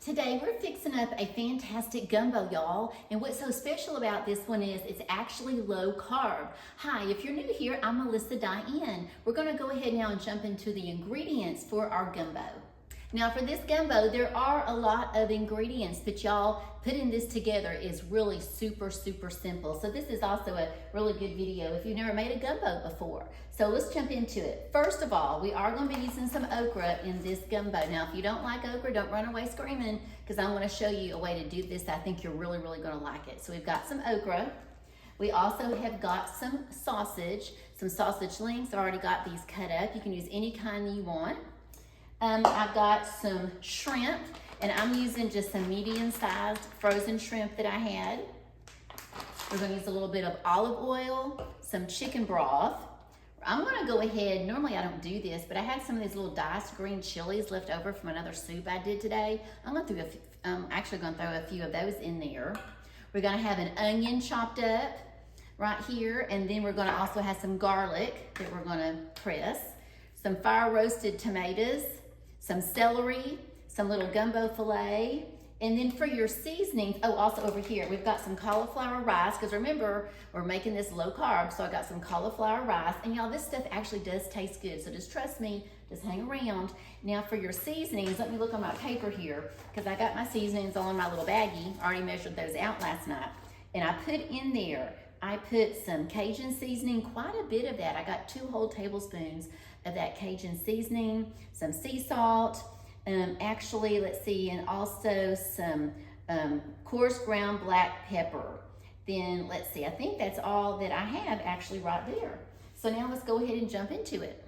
Today we're fixing up a fantastic gumbo, y'all. And what's so special about this one is it's actually low carb. Hi, if you're new here, I'm Melissa Diane. We're gonna go ahead now and jump into the ingredients for our gumbo. Now for this gumbo, there are a lot of ingredients, but y'all, putting this together is really super simple. So this is also a really good video if you've never made a gumbo before. So let's jump into it. First of all, we are gonna be using some okra in this gumbo. Now, if you don't like okra, don't run away screaming, because I'm gonna show you a way to do this. I think you're really gonna like it. So we've got some okra. We also have got some sausage links. I already got these cut up. You can use any kind you want. I've got some shrimp, and I'm using just some medium-sized frozen shrimp that I had. We're gonna use a little bit of olive oil, some chicken broth. I'm gonna go ahead, normally I don't do this, but I had some of these little diced green chilies left over from another soup I did today. I'm actually gonna throw a few of those in there. We're gonna have an onion chopped up right here, and then we're gonna also have some garlic that we're gonna press, some fire roasted tomatoes, some celery, some little gumbo filet, and then for your seasonings, oh, also over here, we've got some cauliflower rice, because remember, we're making this low carb, so I got some cauliflower rice, and y'all, this stuff actually does taste good, so just trust me, just hang around. Now for your seasonings, let me look on my paper here, because I got my seasonings all in my little baggie. I already measured those out last night, and I put in there, I put some Cajun seasoning, quite a bit of that. I got 2 whole tablespoons of that Cajun seasoning, some sea salt, actually, let's see, and also some coarse ground black pepper. Then, let's see, I think that's all that I have actually right there. So now let's go ahead and jump into it.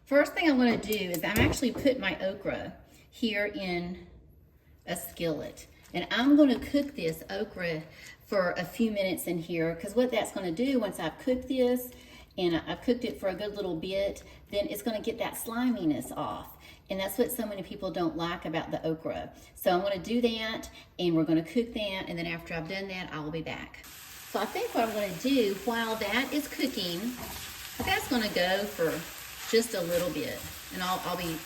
First thing I'm gonna do is I'm actually put my okra here in a skillet. And I'm gonna cook this okra for a few minutes in here, because what that's gonna do once I've cooked this, and I've cooked it for a good little bit, then it's gonna get that sliminess off. And that's what so many people don't like about the okra. So I'm gonna do that, and we're gonna cook that, and then after I've done that, I'll be back. So I think what I'm gonna do while that is cooking, that's gonna go for just a little bit, and I'll be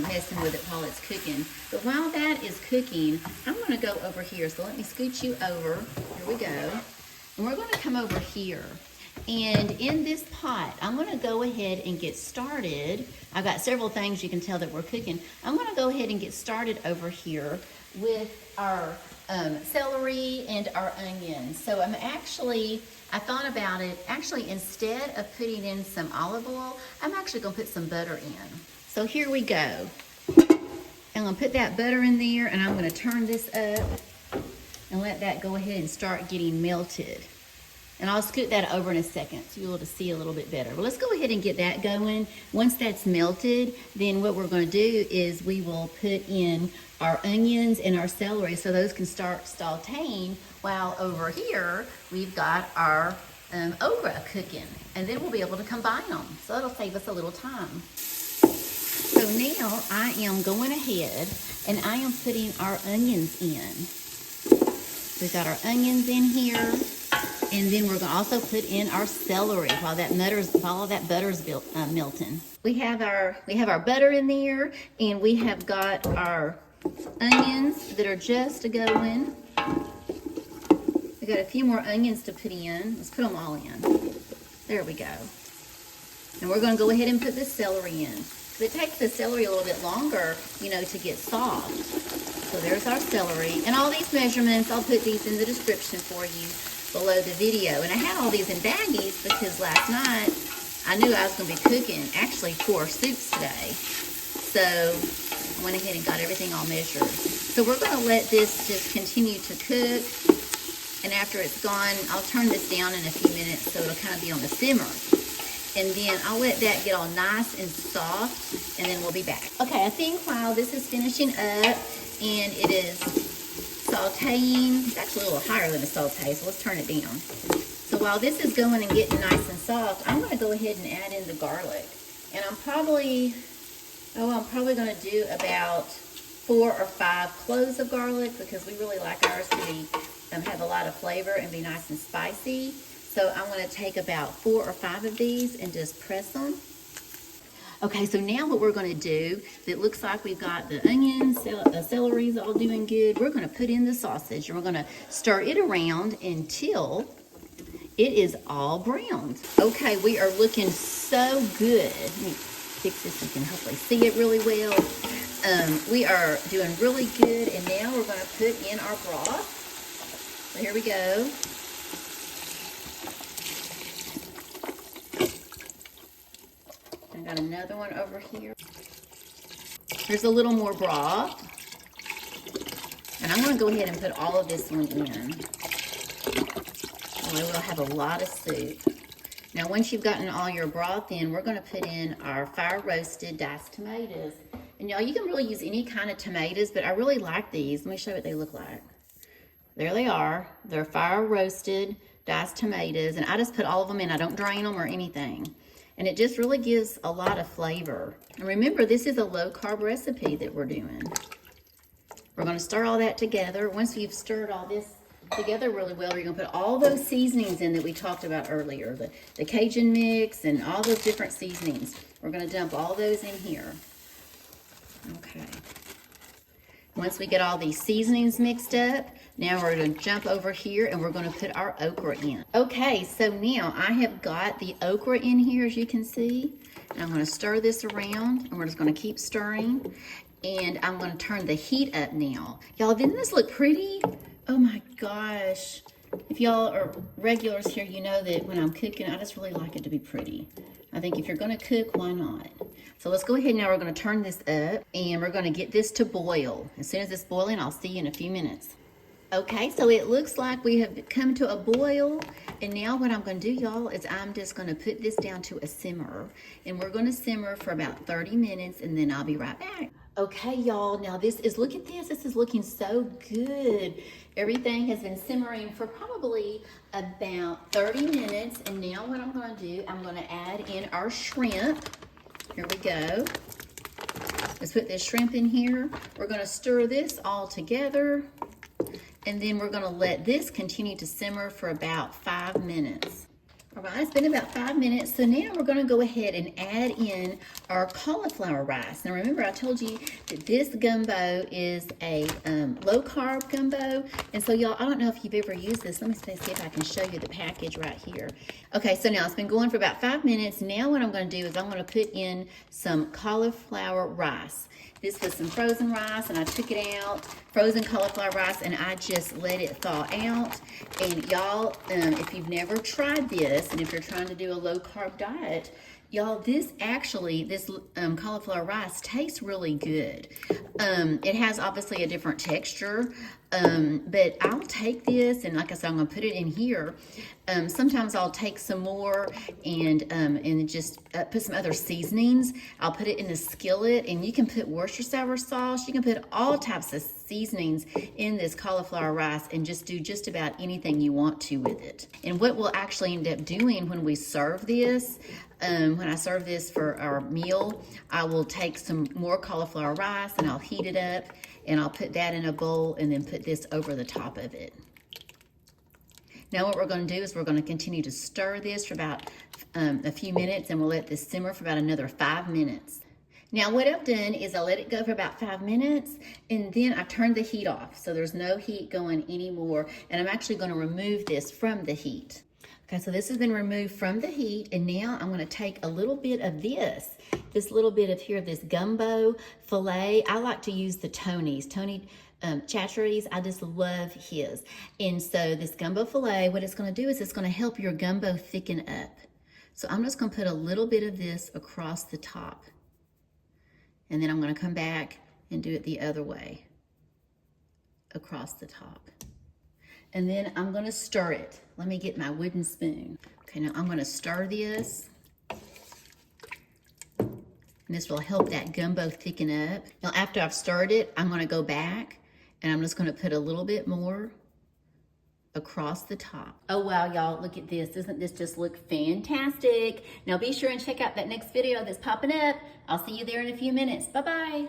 messing with it while it's cooking. But while that is cooking, I'm gonna go over here. So let me scoot you over. Here we go. And we're gonna come over here. And in this pot, I'm gonna go ahead and get started. I've got several things you can tell that we're cooking. I'm gonna go ahead and get started over here with our celery and our onions. So I thought about it, actually instead of putting in some olive oil, I'm actually gonna put some butter in. So here we go. I'm gonna put that butter in there, and I'm gonna turn this up and let that go ahead and start getting melted. And I'll scoot that over in a second so you'll be able to see a little bit better. But let's go ahead and get that going. Once that's melted, then what we're gonna do is we will put in our onions and our celery so those can start sauteing, while over here, we've got our okra cooking. And then we'll be able to combine them. So it'll save us a little time. So now I am going ahead and I am putting our onions in. We've got our onions in here. And then we're gonna also put in our celery while all that butter's melting. We have our butter in there, and we have got our onions that are just going. We got a few more onions to put in. Let's put them all in. There we go. And we're gonna go ahead and put the celery in. So it takes the celery a little bit longer, to get soft. So there's our celery. And all these measurements, I'll put these in the description for you below the video. And I had all these in baggies because last night I knew I was going to be cooking actually 4 soups today. So I went ahead and got everything all measured. So we're going to let this just continue to cook. And after it's gone, I'll turn this down in a few minutes so it'll kind of be on the simmer. And then I'll let that get all nice and soft, and then we'll be back. Okay, I think while this is finishing up and it is sauteing, it's actually a little higher than a saute, so let's turn it down. So while this is going and getting nice and soft, I'm gonna go ahead and add in the garlic. And I'm probably gonna do about 4 or 5 cloves of garlic, because we really like ours to be, have a lot of flavor and be nice and spicy. So I'm gonna take about 4 or 5 of these and just press them. Okay, so now what we're gonna do, it looks like we've got the onions, the celery's all doing good. We're gonna put in the sausage and we're gonna stir it around until it is all browned. Okay, we are looking so good. Let me fix this so you can hopefully see it really well. We are doing really good, and now we're gonna put in our broth. So here we go. I got another one over here. There's a little more broth. And I'm gonna go ahead and put all of this one in. We'll have a lot of soup. Now, once you've gotten all your broth in, we're gonna put in our fire roasted diced tomatoes. And y'all, you can really use any kind of tomatoes, but I really like these. Let me show you what they look like. There they are. They're fire roasted diced tomatoes, and I just put all of them in. I don't drain them or anything. And it just really gives a lot of flavor. And remember, this is a low carb recipe that we're doing. We're gonna stir all that together. Once you've stirred all this together really well, you're gonna put all those seasonings in that we talked about earlier, the Cajun mix and all those different seasonings. We're gonna dump all those in here. Okay. Once we get all these seasonings mixed up, now we're gonna jump over here and we're gonna put our okra in. Okay, so now I have got the okra in here, as you can see. And I'm gonna stir this around, and we're just gonna keep stirring. And I'm gonna turn the heat up now. Y'all, didn't this look pretty? Oh my gosh. If y'all are regulars here, you know that when I'm cooking, I just really like it to be pretty. I think if you're gonna cook, why not? So let's go ahead now, we're gonna turn this up and we're gonna get this to boil. As soon as it's boiling, I'll see you in a few minutes. Okay, so it looks like we have come to a boil, and now what I'm gonna do, y'all, is I'm just gonna put this down to a simmer, and we're gonna simmer for about 30 minutes, and then I'll be right back. Okay, y'all, now look at this is looking so good. Everything has been simmering for probably about 30 minutes, and now what I'm gonna do, I'm gonna add in our shrimp. Here we go. Let's put this shrimp in here. We're gonna stir this all together, and then we're gonna let this continue to simmer for about 5 minutes. All right, it's been about 5 minutes, so now we're gonna go ahead and add in our cauliflower rice. Now remember, I told you that this gumbo is a low carb gumbo, and so y'all, I don't know if you've ever used this. Let me see if I can show you the package right here. Okay, so now it's been going for about 5 minutes. Now what I'm gonna do is I'm gonna put in some cauliflower rice. This was some frozen rice, and I took it out, frozen cauliflower rice, and I just let it thaw out. And y'all, if you've never tried this, and if you're trying to do a low carb diet, y'all, this cauliflower rice tastes really good. It has obviously a different texture, but I'll take this, and like I said, I'm gonna put it in here. Sometimes I'll take some more and just put some other seasonings. I'll put it in a skillet, and you can put Worcestershire sauce. You can put all types of seasonings in this cauliflower rice and just do just about anything you want to with it. And what we'll actually end up doing when we serve this, when I serve this for our meal, I will take some more cauliflower rice and I'll heat it up, and I'll put that in a bowl and then put this over the top of it. Now what we're going to do is we're going to continue to stir this for about a few minutes, and we'll let this simmer for about another 5 minutes. Now what I've done is I let it go for about 5 minutes, and then I turned the heat off, so there's no heat going anymore, and I'm actually going to remove this from the heat. Okay, so this has been removed from the heat, and now I'm going to take a little bit of this little bit of here, this gumbo filet. I like to use the Tony Chachere's. I just love his. And so this gumbo filet, what it's going to do is it's going to help your gumbo thicken up. So I'm just going to put a little bit of this across the top. And then I'm going to come back and do it the other way, across the top. And then I'm going to stir it. Let me get my wooden spoon. Okay, now I'm going to stir this. And this will help that gumbo thicken up. Now after I've stirred it, I'm going to go back, and I'm just going to put a little bit more across the top. Oh wow, y'all, look at this. Doesn't this just look fantastic? Now be sure and check out that next video that's popping up. I'll see you there in a few minutes. Bye-bye.